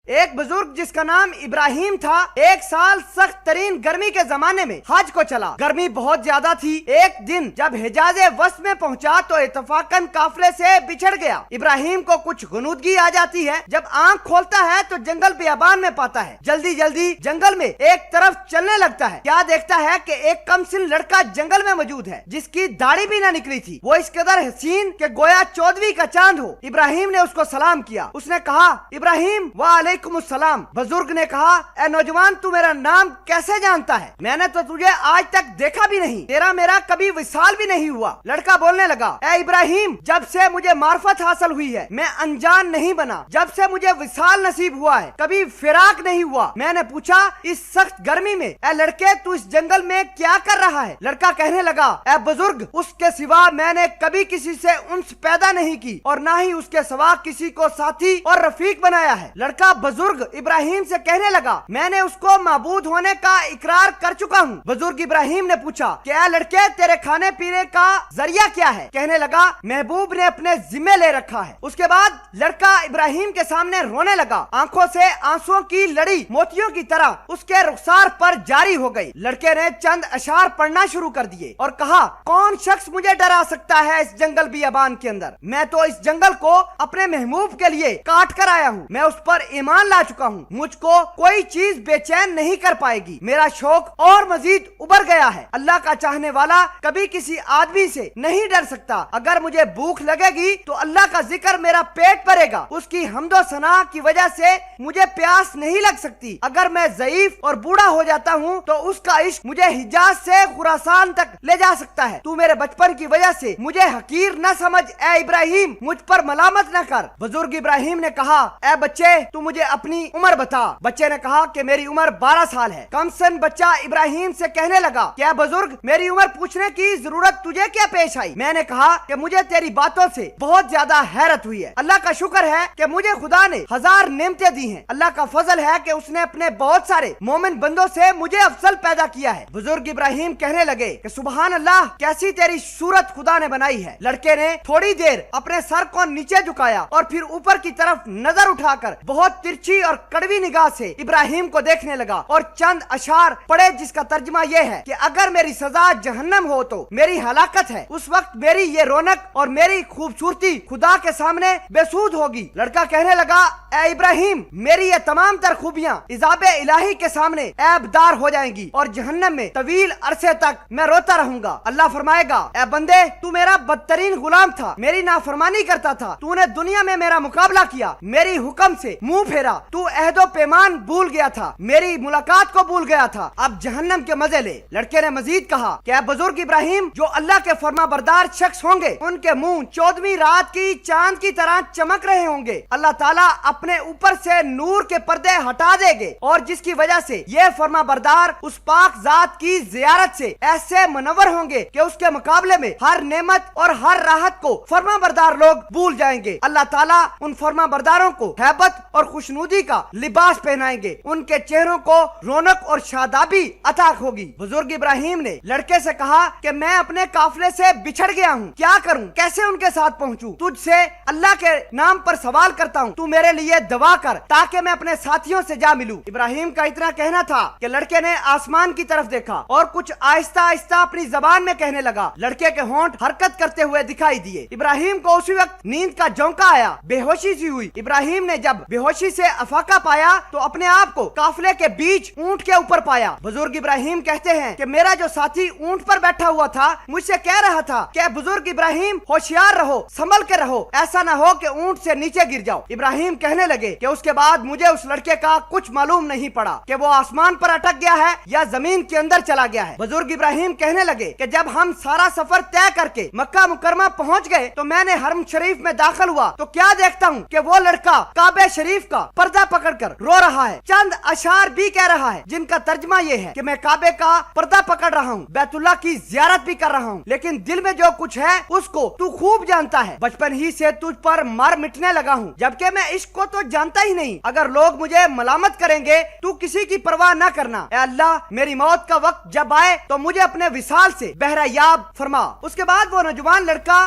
ایک بزرگ جس کا نام ابراہیم تھا 1 سال سخت ترین گرمی کے زمانے میں حج کو چلا۔ گرمی بہت زیادہ تھی۔ ایک دن جب حجاز وسط میں پہنچا تو اتفاقاً قافلے سے بچھڑ گیا۔ ابراہیم کو کچھ غنودگی آ جاتی ہے۔ جب آنکھ کھولتا ہے تو جنگل بیابان میں پاتا ہے۔ جلدی جلدی جنگل میں ایک طرف چلنے لگتا ہے۔ کیا دیکھتا ہے کہ ایک کم سن لڑکا جنگل میں موجود ہے جس کی داڑھی بھی نہ نکلی تھی۔ وہ اس قدر حسین کہ گویا 14ویں کا چاند ہو۔ ابراہیم نے اس کو سلام کیا۔ اس نے کہا ابراہیم وعلیکم السلام۔ بزرگ نے کہا اے نوجوان تو میرا نام کیسے جانتا ہے؟ میں نے تو تجھے آج تک دیکھا بھی نہیں، تیرا میرا کبھی وصال بھی نہیں ہوا۔ لڑکا بولنے لگا اے ابراہیم جب سے مجھے معرفت حاصل ہوئی ہے میں انجان نہیں بنا، جب سے مجھے وصال نصیب ہوا ہے کبھی فراق نہیں ہوا۔ میں نے پوچھا اس سخت گرمی میں اے لڑکے تو اس جنگل میں کیا کر رہا ہے؟ لڑکا کہنے لگا اے بزرگ اس کے سوا میں نے کبھی کسی سے انس پیدا نہیں کی اور نہ ہی اس کے سوا کسی کو ساتھی اور رفیق بنایا ہے۔ لڑکا بزرگ ابراہیم سے کہنے لگا میں نے اس کو معبود ہونے کا اقرار کر چکا ہوں۔ بزرگ ابراہیم نے پوچھا کہ اے لڑکے تیرے کھانے پینے کا ذریعہ کیا ہے؟ کہنے لگا محبوب نے اپنے ذمے لے رکھا ہے۔ اس کے بعد لڑکا ابراہیم کے سامنے رونے لگا۔ آنکھوں سے آنسوں کی لڑی موتیوں کی طرح اس کے رخسار پر جاری ہو گئی۔ لڑکے نے چند اشعار پڑھنا شروع کر دیے اور کہا کون شخص مجھے ڈرا سکتا ہے اس جنگل بیابان کے اندر؟ میں تو اس جنگل کو اپنے محبوب کے لیے کاٹ کر آیا ہوں، میں اس پر ایمان لا چکا ہوں، مجھ کو کوئی چیز بے چین نہیں کر پائے گی، میرا شوق اور مزید ابھر گیا ہے۔ اللہ کا چاہنے والا کبھی کسی آدمی سے نہیں ڈر سکتا۔ اگر مجھے بھوک لگے گی تو اللہ کا ذکر میرا پیٹ بھرے گا، اس کی حمد و ثنا کی وجہ سے مجھے پیاس نہیں لگ سکتی۔ اگر میں ضعیف اور بوڑھا ہو جاتا ہوں تو اس کا عشق مجھے حجاز سے خراسان تک لے جا سکتا ہے۔ تو میرے بچپن کی وجہ سے مجھے حقیر نہ سمجھ اے ابراہیم، مجھ پر ملامت نہ کر۔ بزرگ ابراہیم نے کہا اے بچے تو مجھے اپنی عمر بتا۔ بچے نے کہا کہ میری عمر 12 سال ہے۔ کم سن بچہ ابراہیم سے کہنے لگا کہ اے بزرگ میری عمر پوچھنے کی ضرورت تجھے کیا پیش آئی؟ میں نے کہا کہ مجھے تیری باتوں سے بہت زیادہ حیرت ہوئی ہے۔ اللہ کا شکر ہے کہ مجھے خدا نے 1000 نعمتیں دی ہیں۔ اللہ کا فضل ہے کہ اس نے اپنے بہت سارے مومن بندوں سے مجھے افضل پیدا کیا ہے۔ بزرگ ابراہیم کہنے لگے کہ سبحان اللہ کیسی تیری صورت خدا نے بنائی ہے۔ لڑکے نے تھوڑی دیر اپنے سر کو نیچے جھکایا اور پھر اوپر کی طرف نظر اٹھا کر بہت ترچھی اور کڑوی نگاہ سے ابراہیم کو دیکھنے لگا اور چند اشعار پڑھے جس کا ترجمہ یہ ہے کہ اگر میری سزا جہنم ہو تو میری ہلاکت ہے، اس وقت میری یہ رونق اور میری خوبصورتی خدا کے سامنے بے سود ہوگی۔ لڑکا کہنے لگا اے ابراہیم میری یہ تمام تر خوبیاں عذاب الہی کے سامنے عیب دار ہو جائیں گی اور جہنم میں طویل عرصے تک میں روتا رہوں گا۔ اللہ فرمائے گا اے بندے تو میرا بدترین غلام تھا، میری نافرمانی کرتا تھا، تو نے دنیا میں میرا مقابلہ کیا، میری حکم سے منہ پھیرا، تو عہد و پیمان بھول گیا تھا، میری ملاقات کو بھول گیا تھا، اب جہنم کے مزے لے۔ لڑکے نے مزید کہا کہ اے بزرگ ابراہیم جو اللہ کے فرما بردار شخص ہوں گے ان کے منہ 14ویں رات کی چاند کی طرح چمک رہے ہوں گے۔ اللہ تعالیٰ اپنے اوپر سے نور کے پردے ہٹا دے گے اور جس کی وجہ سے یہ فرما بردار اس پاک ذات کی زیارت سے ایسے منور ہوں گے کہ اس کے مقابلے میں ہر نعمت اور ہر راحت کو فرما بردار لوگ بھول جائیں گے۔ اللہ تعالیٰ ان فرما برداروں کو ہیبت اور خوشنودی کا لباس پہنائیں گے، ان کے چہروں کو رونق اور شادابی عطا ہوگی۔ بزرگ ابراہیم نے لڑکے سے کہا کہ میں اپنے قافلے سے بچھڑ گیا ہوں، کیا کروں، کیسے ان کے ساتھ پہنچوں؟ تجھ سے اللہ کے نام پر سوال کرتا ہوں، تو میرے لیے دعا کر تاکہ میں اپنے ساتھیوں سے جا ملوں۔ ابراہیم کا اتنا کہنا تھا کہ لڑکے نے آسمان کی طرف دیکھا اور کچھ آہستہ آہستہ اپنی زبان میں کہنے لگا۔ لڑکے کے ہونٹ حرکت کرتے ہوئے دکھائی دیے۔ ابراہیم کو اسی وقت نیند کا جھونکا آیا، بے ہوشی سی ہوئی۔ ابراہیم نے جب بے ہوشی سے افاقہ پایا تو اپنے آپ کو قافلے کے بیچ اونٹ کے اوپر پایا۔ بزرگ ابراہیم کہتے ہیں کہ میرا جو ساتھی اونٹ پر بیٹھا ہوا تھا مجھ سے کہہ رہا تھا کہ بزرگ ابراہیم ہوشیار رہو، سنبھل کے رہو، ایسا نہ ہو کہ اونٹ سے نیچے گر جاؤ۔ ابراہیم کہنے لگے کہ اس کے بعد مجھے اس لڑکے کا کچھ معلوم نہیں پڑا کہ وہ آسمان پر اٹک گیا ہے یا زمین کے اندر چلا گیا ہے۔ بزرگ ابراہیم کہنے لگے کہ جب ہم سارا سفر طے کر کے مکہ مکرمہ پہنچ گئے تو میں نے حرم شریف میں داخل ہوا تو کیا دیکھتا ہوں کہ وہ لڑکا کعبہ شریف کا پردہ پکڑ کر رو رہا ہے، چند اشعار بھی کہہ رہا ہے جن کا ترجمہ یہ ہے کہ میں کعبے کا پردہ پکڑ رہا ہوں، بیت اللہ کی زیارت بھی کر رہا ہوں، لیکن دل میں جو کچھ ہے اس کو تو خوب جانتا ہے، بچپن ہی سے تجھ پر مر مٹنے لگا ہوں، جبکہ میں عشق کو تو جانتا ہی نہیں، اگر لوگ مجھے ملامت کریں گے تو کسی کی پرواہ نہ کرنا، اے اللہ میری موت کا وقت جب آئے تو مجھے اپنے وصال سے بہرہ یاب فرما۔ اس کے بعد وہ نوجوان لڑکا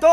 2